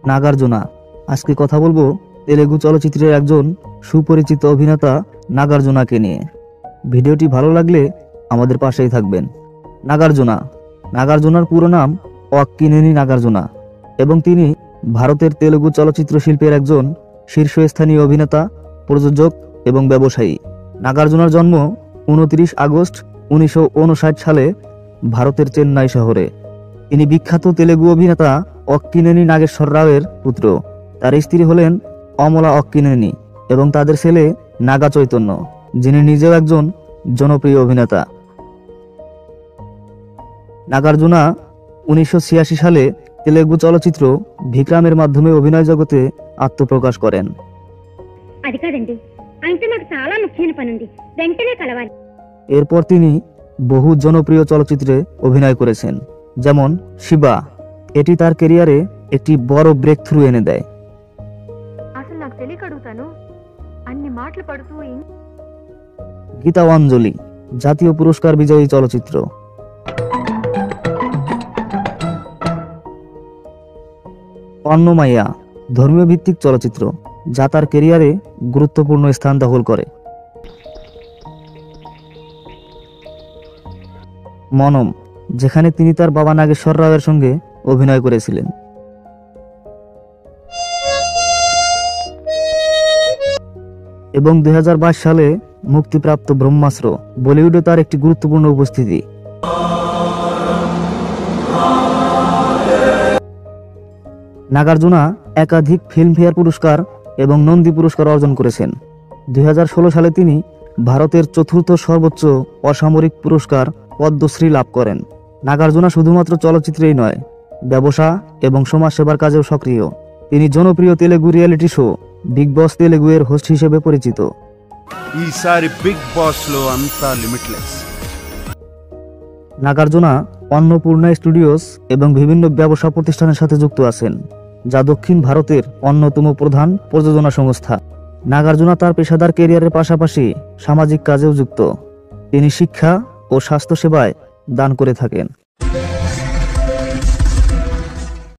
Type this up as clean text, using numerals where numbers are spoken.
নাগার্জুনা। আজকে কথা বলবো তেলেগু চলচ্চিত্রের একজন সুপরিচিত অভিনেতা নাগার্জুনাকে নিয়ে। ভিডিওটি ভালো লাগলে আমাদের পাশেই থাকবেন। নাগার্জুনা। নাগার্জুনার পুরো নাম অক্কিনেনি নাগার্জুনা এবং তিনি ভারতের তেলেগু চলচ্চিত্র শিল্পের একজন শীর্ষস্থানীয় অভিনেতা, প্রযোজক এবং ব্যবসায়ী। নাগার্জুনার জন্ম 29 আগস্ট 1959 সালে ভারতের চেন্নাই শহরে। তিনি বিখ্যাত তেলেগু অভিনেতা অক্কিনেনি নাগেশ্বর রাওয়ের পুত্র। তার স্ত্রী হলেন অমলা অক্কিনেনি এবং তাদের ছেলে নাগা চৈতন্য, যিনি নিজেও একজন জনপ্রিয় অভিনেতা। নাগার্জুনা 1986 সালে তেলেগু চলচ্চিত্র ভিক্রামের মাধ্যমে অভিনয় জগতে আত্মপ্রকাশ করেন। এরপর তিনি বহু জনপ্রিয় চলচ্চিত্রে অভিনয় করেছেন, যেমন শিবা। এটি তার ক্যারিয়ারে একটি বড় ব্রেক থ্রু এনে দেয়। গীতাঞ্জলি জাতীয় পুরস্কার বিজয়ী চলচ্চিত্র। অন্নমাইয়া ধর্মীয় ভিত্তিক চলচ্চিত্র, যা তার ক্যারিয়ারে গুরুত্বপূর্ণ স্থান দখল করে। মনম, যেখানে তিনি তার বাবা নাগেশ্বর রাওয়ের সঙ্গে অভিনয় করেছিলেন। এবং 2022 সালে মুক্তিপ্রাপ্ত ব্রহ্মাস্ত্র, বলিউডে তার একটি গুরুত্বপূর্ণ উপস্থিতি। নাগার্জুনা একাধিক ফিল্মফেয়ার পুরস্কার এবং নন্দী পুরস্কার অর্জন করেছেন। 2016 সালে তিনি ভারতের চতুর্থ সর্বোচ্চ অসামরিক পুরস্কার পদ্মশ্রী লাভ করেন। নাগার্জুনা শুধুমাত্র চলচ্চিত্রেই নয়, ব্যবসা এবং সমাজসেবার কাজেও সক্রিয়। তিনি জনপ্রিয় তেলেগু রিয়েলিটি শো বিগ বস তেলেগু এর হোস্ট হিসেবে পরিচিত। নাগার্জুনা অন্নপূর্ণা স্টুডিওস এবং বিভিন্ন ব্যবসা প্রতিষ্ঠানের সাথে যুক্ত আছেন, যা দক্ষিণ ভারতের অন্যতম প্রধান প্রযোজনা সংস্থা। নাগার্জুনা তার পেশাদার ক্যারিয়ারের পাশাপাশি সামাজিক কাজেও যুক্ত। তিনি শিক্ষা ও স্বাস্থ্যসেবায় দান করে থাকেন।